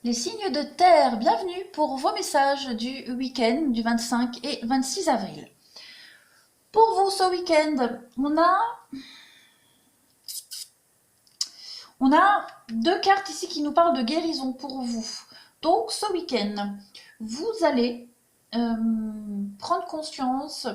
Les signes de terre, bienvenue pour vos messages du week-end du 25 et 26 avril. Pour vous ce week-end, on a deux cartes ici qui nous parlent de guérison pour vous. Donc ce week-end, vous allez prendre conscience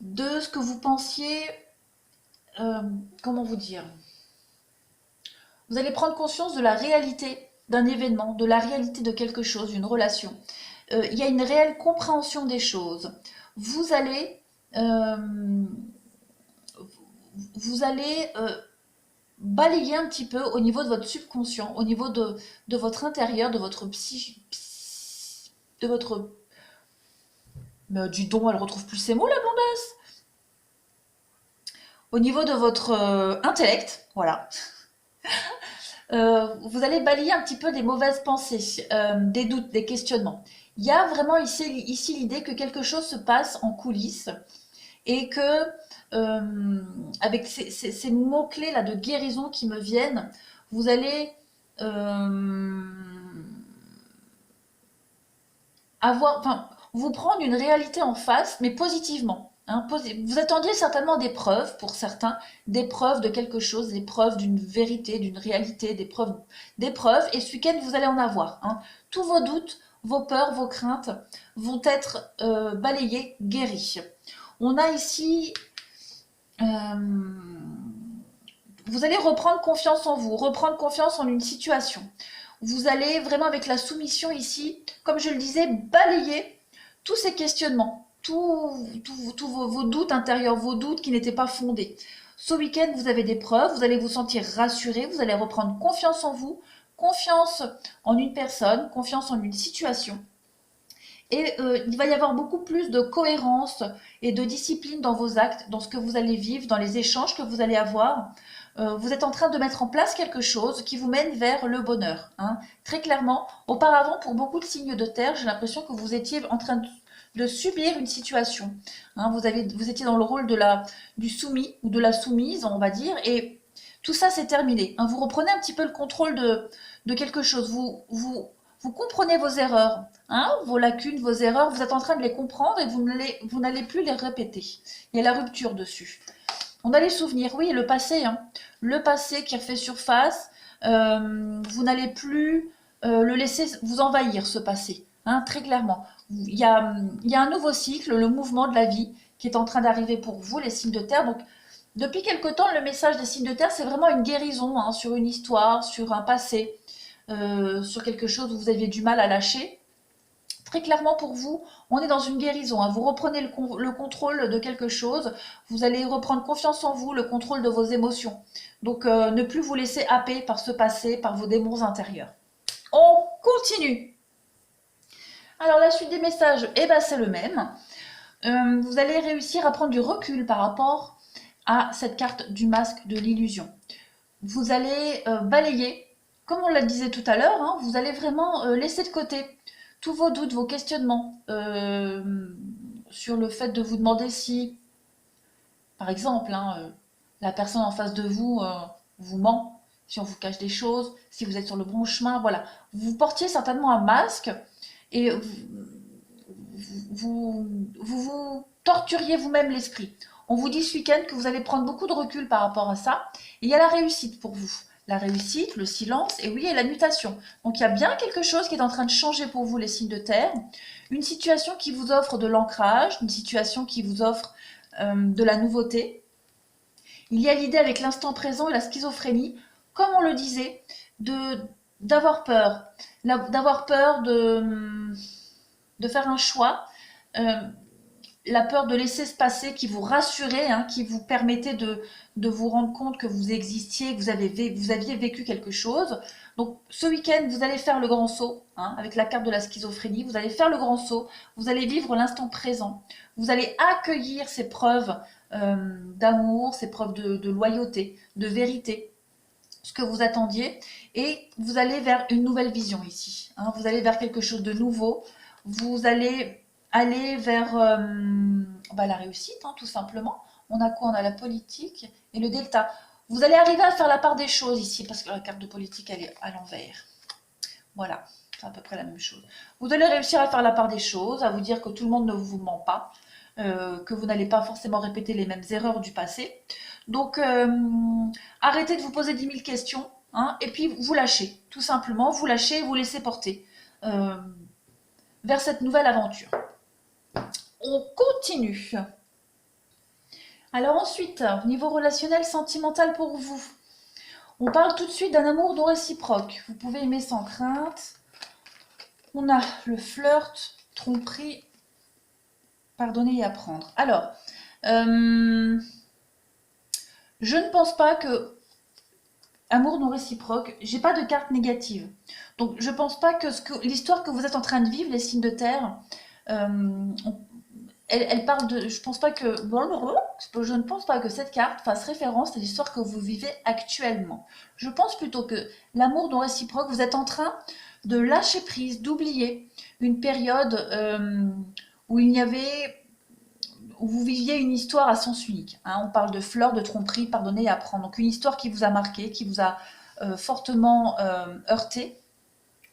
de ce que vous pensiez, comment vous dire, vous allez prendre conscience de la réalité d'un événement, de la réalité de quelque chose, d'une relation. Il y a une réelle compréhension des choses. Vous allez, euh, balayer un petit peu au niveau de votre subconscient, au niveau de votre intérieur, de votre de votre... Mais dis donc, elle retrouve plus ses mots, la blondasse. Au niveau de votre intellect, voilà. Vous allez balayer un petit peu des mauvaises pensées, des doutes, des questionnements. Il y a vraiment ici l'idée que quelque chose se passe en coulisses et que, avec ces mots-clés là de guérison qui me viennent, vous allez vous prendre une réalité en face, mais positivement. Hein. Vous attendiez certainement des preuves pour certains, des preuves de quelque chose, des preuves d'une vérité, d'une réalité, des preuves, et ce week-end vous allez en avoir. Hein. Tous vos doutes, vos peurs, vos craintes vont être balayés, guéris. On a ici, vous allez reprendre confiance en vous, reprendre confiance en une situation. Vous allez vraiment avec la soumission ici, comme je le disais, balayer tous ces questionnements, tous vos doutes intérieurs, vos doutes qui n'étaient pas fondés. Ce week-end, vous avez des preuves, vous allez vous sentir rassuré, vous allez reprendre confiance en vous, confiance en une personne, confiance en une situation. Et il va y avoir beaucoup plus de cohérence et de discipline dans vos actes, dans ce que vous allez vivre, dans les échanges que vous allez avoir. Vous êtes en train de mettre en place quelque chose qui vous mène vers le bonheur. Hein. Très clairement, auparavant, pour beaucoup de signes de terre, j'ai l'impression que vous étiez en train de subir une situation. Hein, vous étiez dans le rôle du soumis ou de la soumise, on va dire, et tout ça c'est terminé. Hein, vous reprenez un petit peu le contrôle de quelque chose. Vous comprenez vos erreurs, hein, vos lacunes, vos erreurs, vous êtes en train de les comprendre et vous n'allez plus les répéter. Il y a la rupture dessus. On a les souvenirs, oui, le passé, hein, le passé qui refait surface, vous n'allez plus le laisser vous envahir, ce passé, hein, très clairement. Il y a un nouveau cycle, le mouvement de la vie qui est en train d'arriver pour vous, les signes de terre. Donc, depuis quelque temps, le message des signes de terre, c'est vraiment une guérison hein, sur une histoire, sur un passé, sur quelque chose où vous aviez du mal à lâcher. Très clairement pour vous, on est dans une guérison. Hein. Vous reprenez le contrôle de quelque chose, vous allez reprendre confiance en vous, le contrôle de vos émotions. Donc ne plus vous laisser happer par ce passé, par vos démons intérieurs. On continue. Alors la suite des messages, eh ben, c'est le même. Vous allez réussir à prendre du recul par rapport à cette carte du masque de l'illusion. Vous allez balayer, comme on le disait tout à l'heure, hein, vous allez vraiment laisser de côté tous vos doutes, vos questionnements sur le fait de vous demander si, par exemple, hein, la personne en face de vous vous ment, si on vous cache des choses, si vous êtes sur le bon chemin, voilà. Vous portiez certainement un masque et vous torturiez vous-même l'esprit. On vous dit ce week-end que vous allez prendre beaucoup de recul par rapport à ça. Et il y a la réussite pour vous. La réussite, le silence, et oui, et la mutation. Donc il y a bien quelque chose qui est en train de changer pour vous, les signes de terre. Une situation qui vous offre de l'ancrage, une situation qui vous offre de la nouveauté. Il y a l'idée avec l'instant présent et la schizophrénie, comme on le disait, d'avoir peur. D'avoir peur de faire un choix. La peur de laisser se passer, qui vous rassurait, hein, qui vous permettait de vous rendre compte que vous existiez, que vous aviez vécu quelque chose. Donc ce week-end, vous allez faire le grand saut, hein, avec la carte de la schizophrénie, vous allez faire le grand saut, vous allez vivre l'instant présent, vous allez accueillir ces preuves d'amour, ces preuves de loyauté, de vérité, ce que vous attendiez, et vous allez vers une nouvelle vision ici. Hein, vous allez vers quelque chose de nouveau, vous allez aller vers la réussite, hein, tout simplement. On a quoi? On a la politique et le delta. Vous allez arriver à faire la part des choses ici, parce que la carte de politique, elle est à l'envers. Voilà, c'est à peu près la même chose. Vous allez réussir à faire la part des choses, à vous dire que tout le monde ne vous ment pas, que vous n'allez pas forcément répéter les mêmes erreurs du passé. Donc, arrêtez de vous poser 10 000 questions, hein, et puis vous lâchez. Tout simplement, vous lâchez et vous laissez porter vers cette nouvelle aventure. On continue. Alors ensuite, niveau relationnel, sentimental pour vous. On parle tout de suite d'un amour non réciproque. Vous pouvez aimer sans crainte. On a le flirt, tromperie, pardonner et apprendre. Alors, je ne pense pas que amour non réciproque, j'ai pas de carte négative. Donc je pense pas que, l'histoire que vous êtes en train de vivre, les signes de terre, elle parle de. Je ne pense pas que cette carte fasse référence à l'histoire que vous vivez actuellement. Je pense plutôt que l'amour non réciproque, vous êtes en train de lâcher prise, d'oublier une période où il y avait, où vous viviez une histoire à sens unique. Hein. On parle de fleurs, de tromperie, pardonner et apprendre. Donc une histoire qui vous a marqué, qui vous a fortement heurté,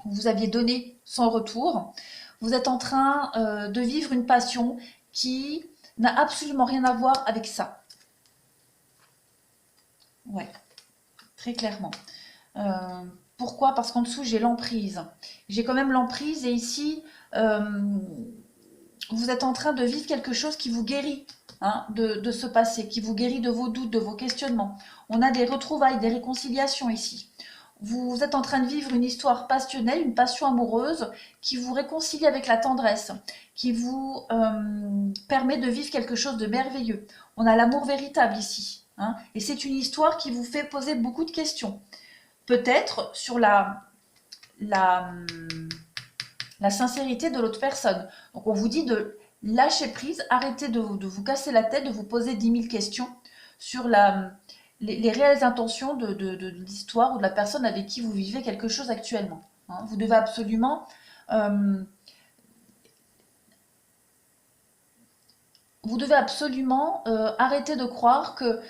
vous aviez donné sans retour. Vous êtes en train de vivre une passion qui n'a absolument rien à voir avec ça. Ouais, très clairement. Pourquoi? Parce qu'en dessous, j'ai l'emprise. J'ai quand même l'emprise et ici, vous êtes en train de vivre quelque chose qui vous guérit hein, de ce passé, qui vous guérit de vos doutes, de vos questionnements. On a des retrouvailles, des réconciliations ici. Vous êtes en train de vivre une histoire passionnelle, une passion amoureuse qui vous réconcilie avec la tendresse, qui vous permet de vivre quelque chose de merveilleux. On a l'amour véritable ici. Hein, et c'est une histoire qui vous fait poser beaucoup de questions. Peut-être sur la sincérité de l'autre personne. Donc on vous dit de lâcher prise, arrêtez de vous casser la tête, de vous poser 10 000 questions sur les réelles intentions de l'histoire ou de la personne avec qui vous vivez quelque chose actuellement. Hein, vous devez absolument arrêter de croire que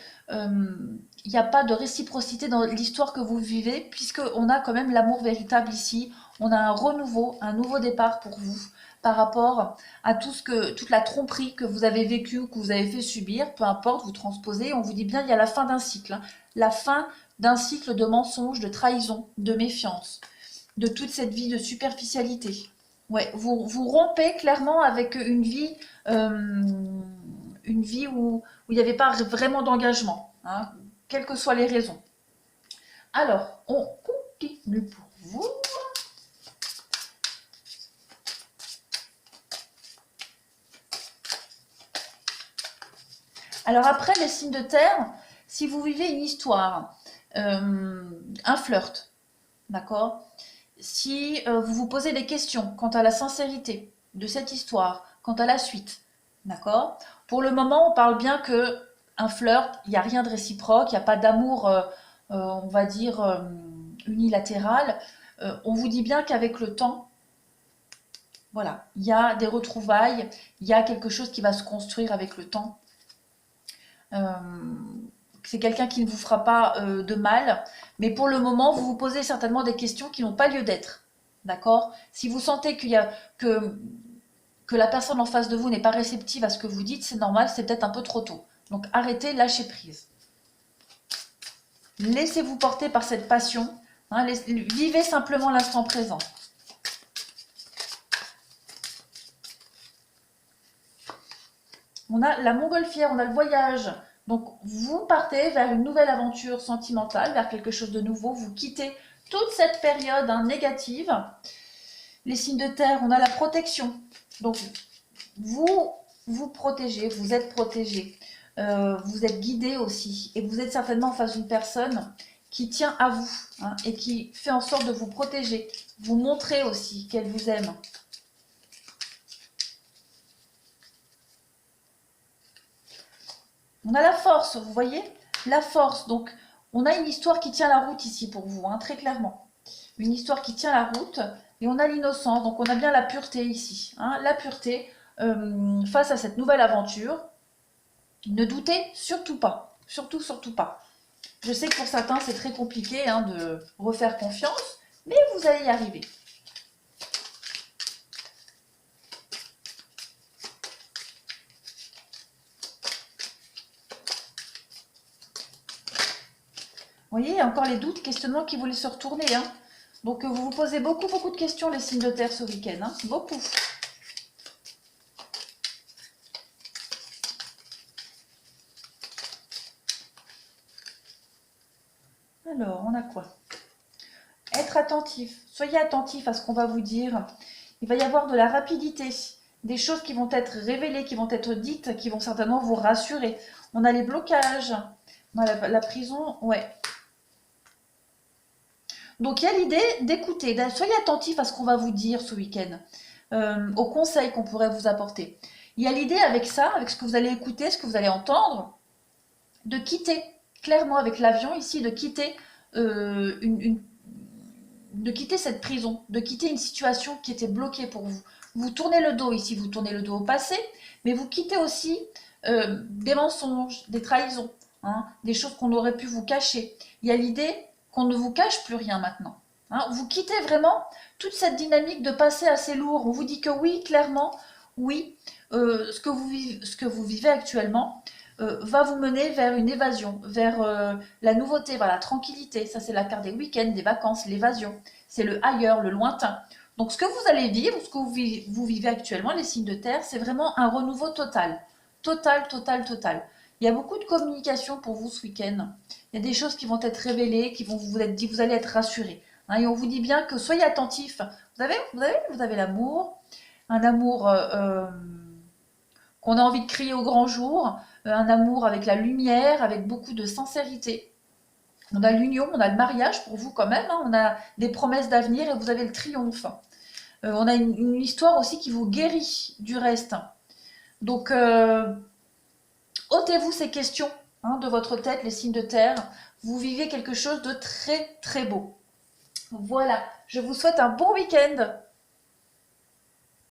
il n'y a pas de réciprocité dans l'histoire que vous vivez, puisqu'on a quand même l'amour véritable ici. On a un renouveau, un nouveau départ pour vous par rapport à toute la tromperie que vous avez vécue ou que vous avez fait subir, peu importe, vous transposez, on vous dit bien il y a la fin d'un cycle. Hein, la fin d'un cycle de mensonges, de trahison, de méfiance, de toute cette vie de superficialité. Ouais, vous rompez clairement avec une vie où il n'y avait pas vraiment d'engagement, hein, quelles que soient les raisons. Alors, on continue pour vous. Alors après, les signes de terre, si vous vivez une histoire, un flirt, d'accord? Si vous vous posez des questions quant à la sincérité de cette histoire, quant à la suite, d'accord? Pour le moment, on parle bien que un flirt, il n'y a rien de réciproque, il n'y a pas d'amour, on va dire, unilatéral. On vous dit bien qu'avec le temps, voilà, il y a des retrouvailles, il y a quelque chose qui va se construire avec le temps. C'est quelqu'un qui ne vous fera pas de mal, mais pour le moment, vous vous posez certainement des questions qui n'ont pas lieu d'être. D'accord? Si vous sentez que la personne en face de vous n'est pas réceptive à ce que vous dites, c'est normal, c'est peut-être un peu trop tôt. Donc arrêtez, lâchez prise. Laissez-vous porter par cette passion. Hein, vivez simplement l'instant présent. On a la montgolfière, on a le voyage. Donc vous partez vers une nouvelle aventure sentimentale, vers quelque chose de nouveau. Vous quittez toute cette période négative. Les signes de terre, on a la protection. Donc vous vous protégez, vous êtes protégé. Vous êtes guidé aussi. Et vous êtes certainement en face d'une personne qui tient à vous hein, et qui fait en sorte de vous protéger. Vous montrez aussi qu'elle vous aime. On a la force, vous voyez? La force. Donc, on a une histoire qui tient la route ici pour vous, hein, très clairement. Une histoire qui tient la route. Et on a l'innocence. Donc, on a bien la pureté ici. Hein, la pureté face à cette nouvelle aventure. Ne doutez surtout pas. Surtout, surtout pas. Je sais que pour certains, c'est très compliqué hein, de refaire confiance, mais vous allez y arriver. Vous voyez, il y a encore les doutes, questionnements qui voulaient se retourner. Hein. Donc, vous vous posez beaucoup de questions, les signes de terre, ce week-end. Hein. Beaucoup. Alors, on a quoi? Être attentif. Soyez attentif à ce qu'on va vous dire. Il va y avoir de la rapidité. Des choses qui vont être révélées, qui vont être dites, qui vont certainement vous rassurer. On a les blocages. On a la prison. Ouais. Donc, il y a l'idée d'écouter. Soyez attentif à ce qu'on va vous dire ce week-end. Aux conseils qu'on pourrait vous apporter. Il y a l'idée avec ça, avec ce que vous allez écouter, ce que vous allez entendre, de quitter, clairement avec l'avion ici, de quitter de quitter cette prison, de quitter une situation qui était bloquée pour vous. Vous tournez le dos ici, vous tournez le dos au passé, mais vous quittez aussi des mensonges, des trahisons, hein, des choses qu'on aurait pu vous cacher. Il y a l'idée qu'on ne vous cache plus rien maintenant. Hein. Vous quittez vraiment toute cette dynamique de passé assez lourd. On vous dit que oui, clairement, oui, ce que vous vivez actuellement, va vous mener vers une évasion, vers la nouveauté, vers la tranquillité. Ça, c'est la carte des week-ends, des vacances, l'évasion. C'est le ailleurs, le lointain. Donc, ce que vous allez vivre, ce que vous vivez actuellement, les signes de terre, c'est vraiment un renouveau total. Total, total, total. Il y a beaucoup de communication pour vous ce week-end. Il y a des choses qui vont être révélées, qui vont vous être dit, vous allez être rassurés. Hein, et on vous dit bien que soyez attentifs. Vous avez l'amour, un amour qu'on a envie de crier au grand jour, un amour avec la lumière, avec beaucoup de sincérité. On a l'union, on a le mariage pour vous quand même, hein, on a des promesses d'avenir et vous avez le triomphe. On a une histoire aussi qui vous guérit du reste. Donc, ôtez-vous ces questions hein, de votre tête, les signes de terre. Vous vivez quelque chose de très très beau. Voilà, je vous souhaite un bon week-end.